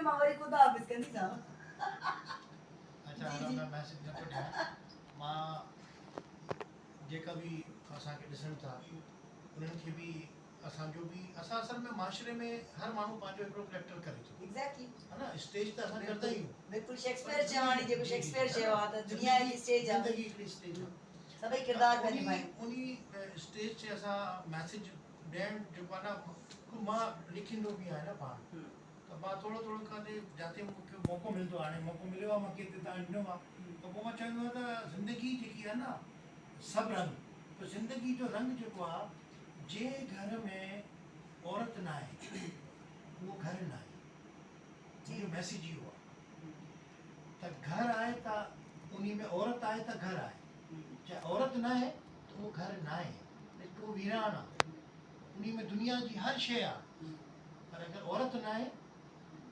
मां वरी ख़ुदा हाफ़िज़ कंदी सां। अच्छा मैं मैसेज न थो ॾियां मां जेका बि असांखे ॾिसनि था उन्हनि खे बि असांजो बि असां असल में माशरे में हर माण्हू पंहिंजो हिकिड़ो करेक्टर करे थो एग्जैक्टली है न स्टेज त असां करंदा ई आहियूं बिल्कुल शेक्सपियर चवाणी जेको शेक्सपियर चयो आहे त दुनिया जी स्टेज आहे ज़िंदगी हिकिड़ी स्टेज आहे सभई किरदार पिया निभाइनि उन स्टेज ते असां मैसेज ॾियणु जेको आहे न मां लिखंदो बि आहियां न पाण त मां थोरो थोरो काथे जिते मूंखे मौक़ो मिलंदो आहे हाणे मौक़ो मिलियो आहे मूंखे हिते तव्हां ॾिनो आहे त पोइ मां चवंदो आहियां त ज़िंदगी जेकी आहे न सभु रंग त ज़िंदगी जो रंग जेको आहे जे घर में औरत न आहे उहो घर न आहे मुंहिंजो मैसेज इहो आहे त घर आहे त उन में औरत आहे त घर आहे चाहे औरत न आहे त उहो घर न आहे उहो वीरान आहे उन में दुनिया जी हर शइ आहे पर अगरि औरत न आहे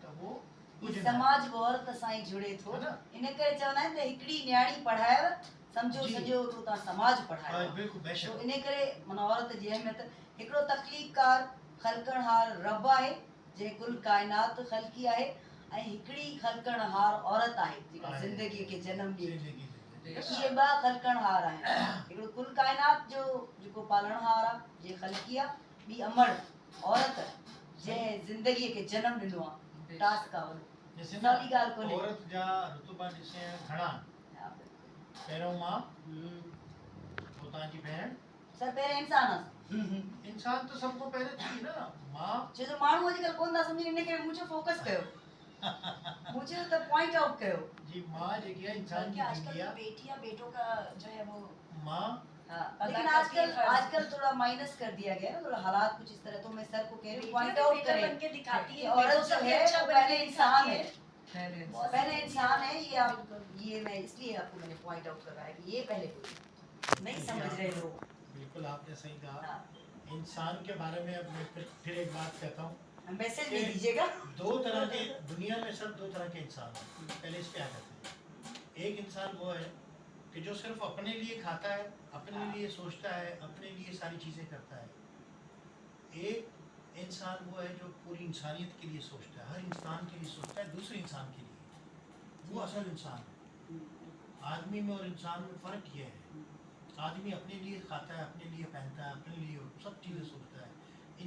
त उहो समाज को औरत सां ई जुड़े थो इन करे चवंदा आहिनि त हिकिड़ी न्याणी पढ़ायव सम्झो सॼो तो तव्हां समाज पढ़ायो बिल्कुलु बेशक इन करे माना औरत जी अहमियत हिकिड़ो तकलीफ़कार ख़लकणहार रब आहे जंहिं कुल काइनात ख़लकी आहे ऐं हिकिड़ी ख़लकणहार औरत आहे जेका ज़िंदगीअ खे जनम ॾिए इहे ॿ ख़लकणहार आहिनि हिकिड़ो कुल काइनात जो जेको पालणहार आहे जंहिं ख़लकी आहे ॿी अमड़ औरत जंहिं ज़िंदगीअ खे जनम ॾिनो आहे टास्क आहे सवली ॻाल्हि कोन्हे औरत जा रुतबा ॾिसे घणा पहिरियों मां पोइ तव्हांजी भेण सर पहिरें इंसान आहे इंसान त सभु खां पहिरियों थी न मां छो जो माण्हू अॼुकल्ह कोन था सम्झनि इन करे मुंहिंजो फोकस कयो मुझे तो पॉइंट आउट कयो जी मां जेकी है इंसान की आजकल जिंदगी बेटी या बेटों का जो है वो मां लेकिन आजकल थोड़ा माइनस कर दिया गया है थोड़ा हालात कुछ इस तरह तो मैं सर को कह रही हूँ पॉइंट आउट करें बन के दिखाती है औरत जो है वो पहले इंसान है पहले इंसान है ये आप ये मैं इसलिए आपको मैंने पॉइंट आउट करवाया कि ये पहले कोई नहीं समझ रहे लोग बिल्कुल आपने सही कहा इंसान के बारे में अब मैं फिर एक बात कहता हूँ मैसेज दे दीजिएगा दो तरह के दुनिया में सब दो तरह के इंसान हैं पहले इस पे आ जाते हैं एक इंसान वो है कि जो सिर्फ अपने लिए खाता है अपने लिए सोचता है अपने लिए सारी चीज़ें करता है एक इंसान वो है जो पूरी इंसानियत के लिए सोचता है हर इंसान के लिए सोचता है दूसरे इंसान के लिए वो असल इंसान है आदमी में और इंसान में फ़र्क ये है आदमी अपने लिए खाता है अपने लिए पहनता है अपने लिए सब चीज़ें सोचता है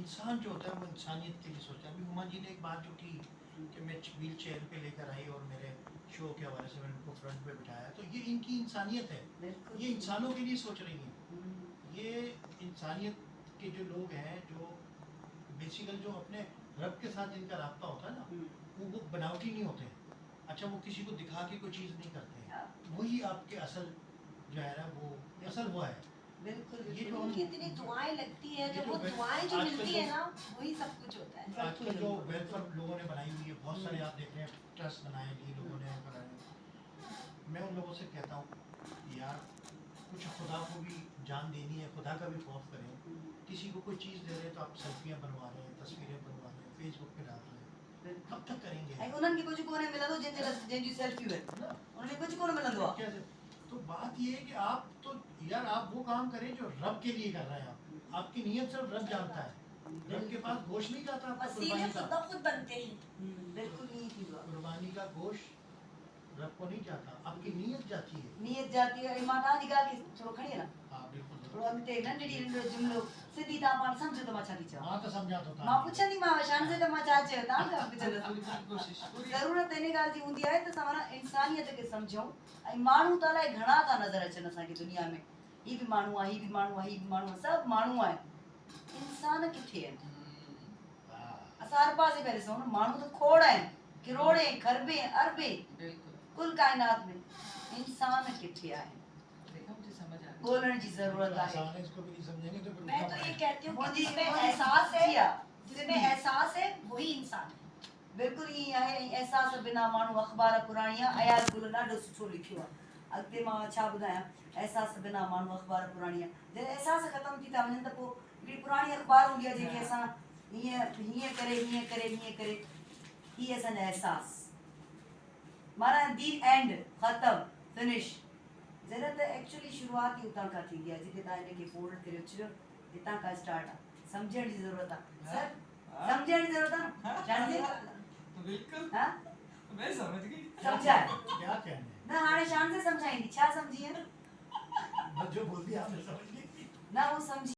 इंसान जो होता है वो इंसानियत के लिए सोचता है अभी हुमा जी ने एक बात जो की कि मैं व्हील चेयर पे लेकर आई और मेरे शो के हवाले से मैंने उनको फ्रंट पे बिठाया तो ये इनकी इंसानियत है ये इंसानों के लिए सोच रही हैं ये इंसानियत के जो लोग हैं जो बेसिकल जो अपने रब के साथ जिनका राब्ता होता है ना वो बनावटी नहीं होते अच्छा वो किसी को दिखा के कोई चीज़ नहीं करते वही आपके असल जो है ना वो असल वो है बिल्कुल ये जो कितनी दुआएं लगती है जब वो दुआएं जो मिलती है ना वही सब कुछ होता है आजकल जो वेलफेयर लोगों ने बनाई हुई है बहुत सारे आप देख रहे हैं ट्रस्ट बनाए लिए लोगों ने बनाए मैं उन लोगों से कहता हूँ यार कुछ खुदा को भी जान देनी है खुदा का भी खौफ करें किसी को कोई चीज़ दे रहे तो आप सेल्फियाँ बनवा रहे हैं तस्वीरें बनवा रहे हैं फेसबुक पे डाल रहे हैं कब तक करेंगे ऐं उन्हनि खे कुझु कोन्हे मिलंदो जंहिंजी सेल्फियूं आहिनि उन्हनि खे कुझु कोन मिलंदो आहे तो बात ये है कि आप तो यार आप वो काम करें जो रब के लिए कर रहे हैं आप आपकी नीयत सिर्फ रब जानता है रब के पास गोश्त नहीं जाता आपका कुर्बानी का खुद बनते हैं बिल्कुल नहीं थी कुर्बानी का गोश्त रब को नहीं जाता आपकी नीयत जाती है नीयत जाती है मां तव्हांजी ॻाल्हि खे थोरो खणी न हाँ बिल्कुल थोरो अॻिते नंढड़ी नंढड़ो जुमिलो सिधी तव्हां पाण सम्झो त मां छा थी चवां हाँ तो समझा तो मां पुछंदीमांव शान से त मां छा चयो तव्हां छा पुछंदसि ज़रूरत इन ॻाल्हि जी हूंदी आहे त असां माना इंसानियत खे सम्झूं ऐं माण्हू त अलाए घणा था नज़र अचनि असांखे दुनिया में हीअ बि माण्हू आहे हीअ बि माण्हू आहे हीअ बि माण्हू आहे सभु माण्हू आहिनि इंसान किथे आहिनि असां हर पासे पिया ॾिसूं न माण्हू त खोड़ आहिनि किरोड़े खरबे अरबे कुल काइनात में इंसान किथे आहिनि ॻोल्हण जी ज़रूरत आहे इसको भी नहीं समझेंगे तो मैं तो ये कहती हूँ कि जिसमें मुंहिंजी एहसास है इच्छा जिसमें एहसास है वही इंसान है बिल्कुलु ईअं आहे ऐं अहसास बिना माण्हू अख़बार पुराणी आहे अयाल गुल ॾाढो सुठो लिखियो आहे अॻिते मां छा ॿुधायां अहसास बिना माण्हू अख़बार पुराणी आहे जॾहिं अहसास ख़तमु थी था वञनि त पोइ हिकिड़ी पुराणी अख़बार हूंदी आहे जेके असां हीअं करे हीअ असांजा अहसास माना दी एंड ख़तमु फिनिश जॾहिं त एक्चुअली शुरूआत ई उतां खां थींदी आहे जेके तव्हां हिनखे फोल्ड करे उछलियो हितां खां स्टार्ट आहे सम्झण जी ज़रूरत आहे सर सम्झण जी ज़रूरत आहे बिल्कुल हाँ मैं समझ गई समझा है क्या कहना है ना हाणे शान से समझाईंदी छा समझी है बस जो बोल दिया आपने समझ गई ना वो समझी